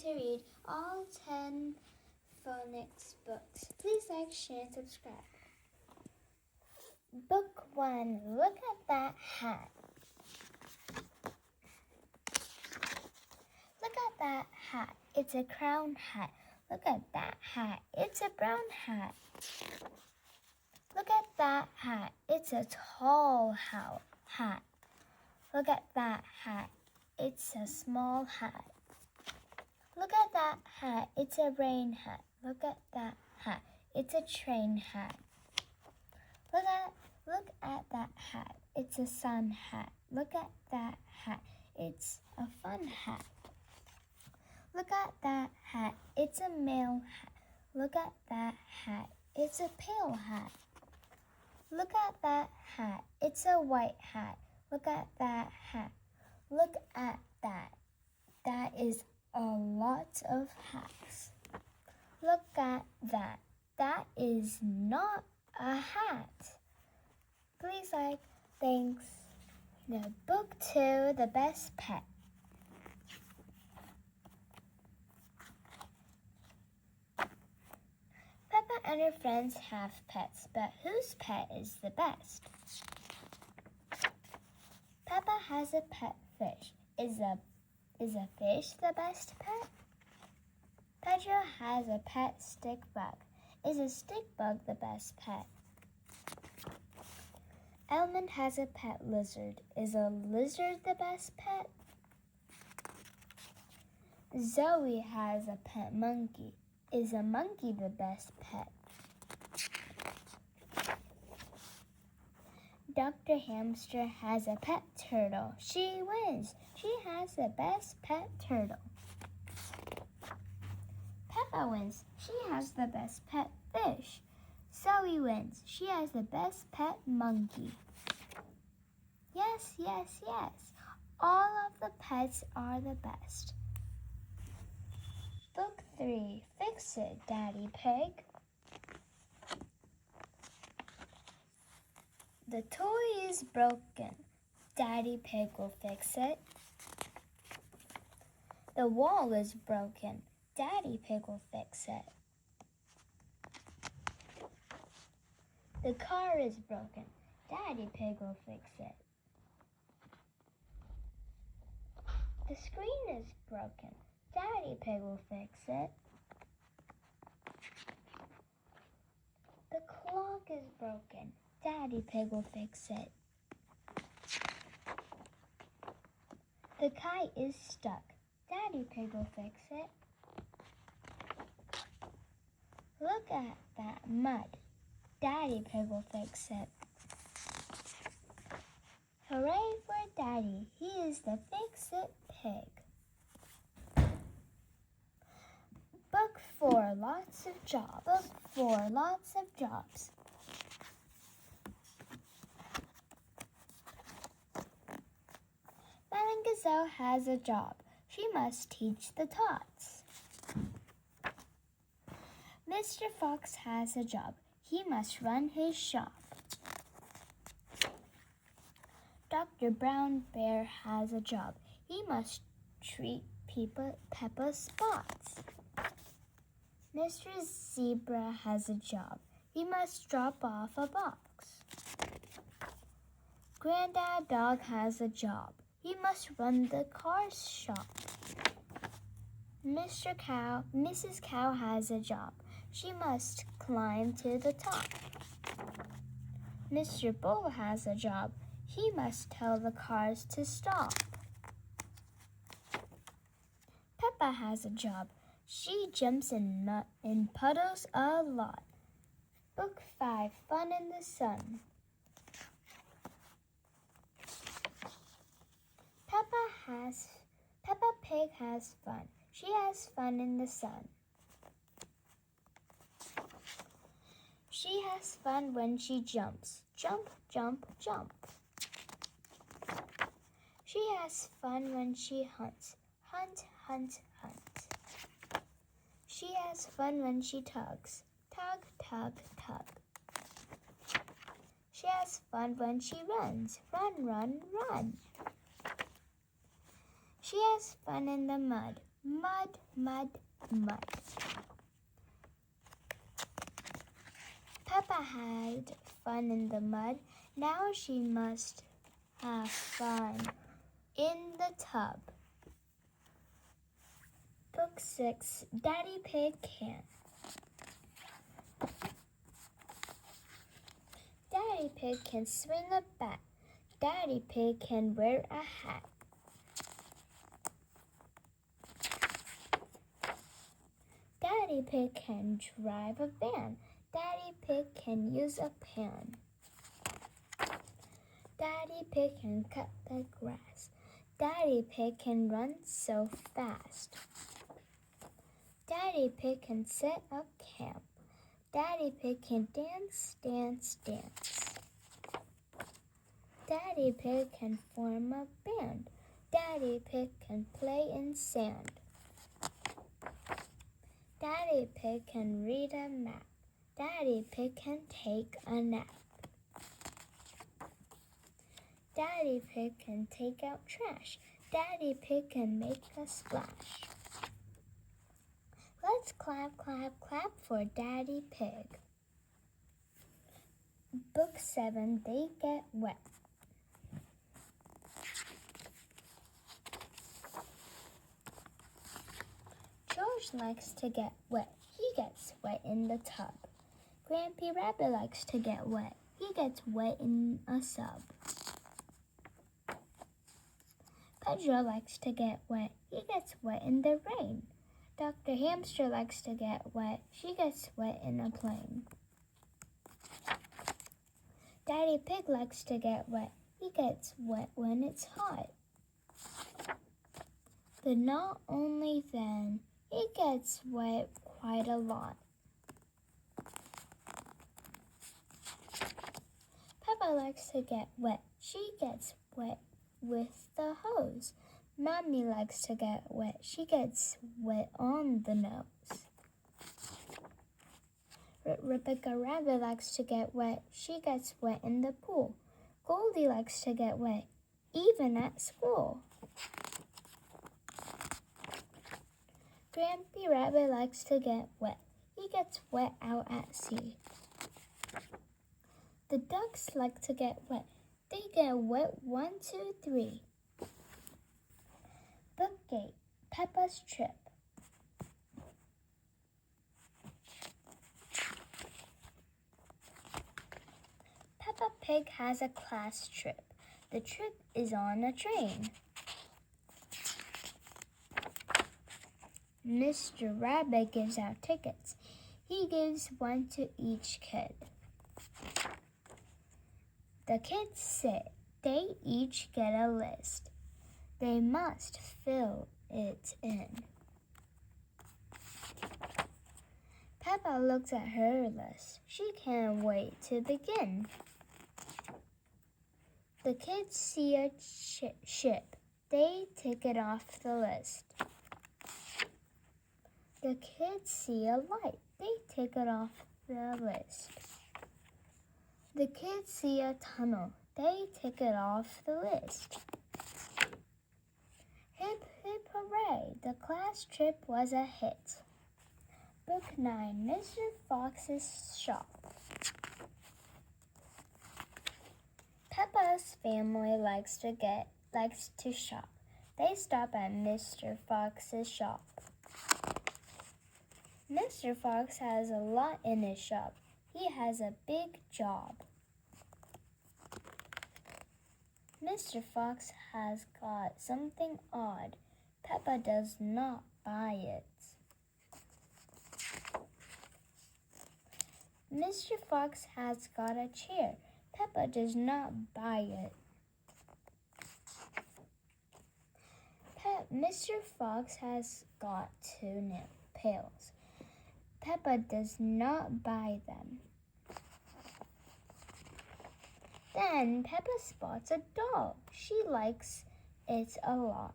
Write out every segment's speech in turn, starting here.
to read all 10 phonics books. Please like, share, and subscribe. Book 1. Look at that hat. Look at that hat. It's a crown hat. Look at that hat. It's a brown hat. Look at that hat. It's a tall hat. Look at that hat. It's a small hat. Look at that hat. It's a rain hat. Look at that hat. It's a train hat. Look at that hat. It's a sun hat. Look at that hat. It's a fun hat. Look at that hat. It's a male hat. Look at that hat. It's a pale hat. Look at that hat. It's a white hat. Look at that hat. Look at that. That is a lot of hats. Look at that. That is not a hat. Please like. Thanks. Now, Book 2, The Best Pet. Peppa and her friends have pets, but whose pet is the best? Peppa has a pet fish. Is a fish the best pet? Pedro has a pet stick bug. Is a stick bug the best pet? Elman has a pet lizard. Is a lizard the best pet? Zoe has a pet monkey. Is a monkey the best pet? Dr. Hamster has a pet turtle. She wins. She has the best pet turtle. Peppa wins. She has the best pet fish. Zoe wins. She has the best pet monkey. Yes, yes, yes. All of the pets are the best. Book 3. Fix It, Daddy Pig. The toy is broken. Daddy Pig will fix it. The wall is broken. Daddy Pig will fix it. The car is broken. Daddy Pig will fix it. The screen is broken. Daddy Pig will fix it. The clock is broken. Daddy Pig will fix it. The kite is stuck. Daddy Pig will fix it. Look at that mud. Daddy Pig will fix it. Hooray for Daddy. He is the Fix-It Pig. Book 4. Lots of Jobs. Book 4. Lots of Jobs. Madame Gazelle has a job. She must teach the tots. Mr. Fox has a job. He must run his shop. Dr. Brown Bear has a job. He must treat Peppa's spots. Mr. Zebra has a job. He must drop off a box. Granddad Dog has a job. He must run the car shop. Mrs. Cow has a job. She must climb to the top. Mr. Bull has a job. He must tell the cars to stop. Peppa has a job. She jumps in puddles a lot. Book 5. Fun in the Sun. Peppa Pig has fun. She has fun in the sun. She has fun when she jumps. Jump, jump, jump. She has fun when she hunts. Hunt, hunt, hunt. She has fun when she tugs. Tug, tug, tug. She has fun when she runs. Run, run, run. She has fun in the mud. Mud, mud, mud. Peppa had fun in the mud. Now she must have fun in the tub. Book 6, Daddy Pig Can. Daddy Pig can swing a bat. Daddy Pig can wear a hat. Daddy Pig can drive a van. Daddy Pig can use a pan. Daddy Pig can cut the grass. Daddy Pig can run so fast. Daddy Pig can set up camp. Daddy Pig can dance, dance, dance. Daddy Pig can form a band. Daddy Pig can play in sand. Daddy Pig can read a map. Daddy Pig can take a nap. Daddy Pig can take out trash. Daddy Pig can make a splash. Let's clap, clap, clap for Daddy Pig. Book 7, They Get Wet. George likes to get wet. He gets wet in the tub. Grampy Rabbit likes to get wet. He gets wet in a sub. Pedro likes to get wet. He gets wet in the rain. Dr. Hamster likes to get wet. She gets wet in a plane. Daddy Pig likes to get wet. He gets wet when it's hot. But not only then, he gets wet quite a lot. Peppa likes to get wet. She gets wet with the hose. Mommy likes to get wet. She gets wet on the nose. Rebecca Rabbit likes to get wet. She gets wet in the pool. Goldie likes to get wet, even at school. Grampy Rabbit likes to get wet. He gets wet out at sea. The ducks like to get wet. They get wet 1, 2, 3. Book 8, Peppa's Trip. Peppa Pig has a class trip. The trip is on a train. Mr. Rabbit gives out tickets. He gives one to each kid. The kids sit. They each get a list. They must fill it in. Peppa looks at her list. She can't wait to begin. The kids see a ship. They tick it off the list. The kids see a light. They tick it off the list. The kids see a tunnel. They tick it off the list. Hip, hip, hooray! The class trip was a hit. Book 9, Mr. Fox's Shop. Peppa's family likes to shop. They stop at Mr. Fox's shop. Mr. Fox has a lot in his shop. He has a big job. Mr. Fox has got something odd. Peppa does not buy it. Mr. Fox has got a chair. Peppa does not buy it. Mr. Fox has got 2 pails. Peppa does not buy them. Then Peppa spots a doll. She likes it a lot.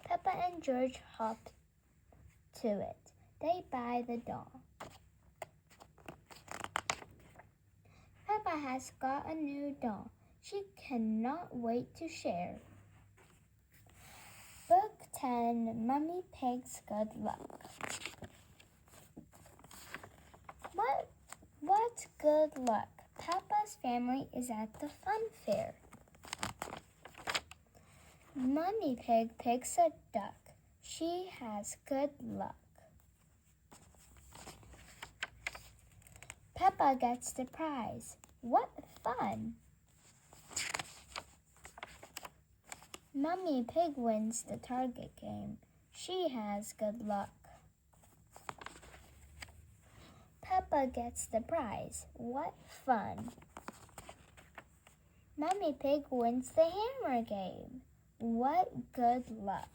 Peppa and George hop to it. They buy the doll. Peppa has got a new doll. She cannot wait to share. Book 10, Mummy Pig's Good Luck. What good luck! Peppa's family is at the fun fair. Mummy Pig picks a duck. She has good luck. Peppa gets the prize. What fun! Mummy Pig wins the target game. She has good luck. Peppa gets the prize. What fun! Mummy Pig wins the hammer game. What good luck!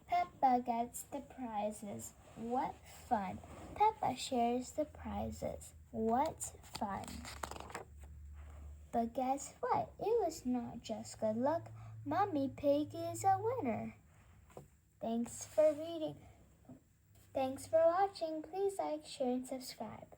Peppa gets the prizes. What fun! Peppa shares the prizes. What fun! But guess what? It was not just good luck. Mummy Pig is a winner. Thanks for reading. Thanks for watching. Please like, share, and subscribe.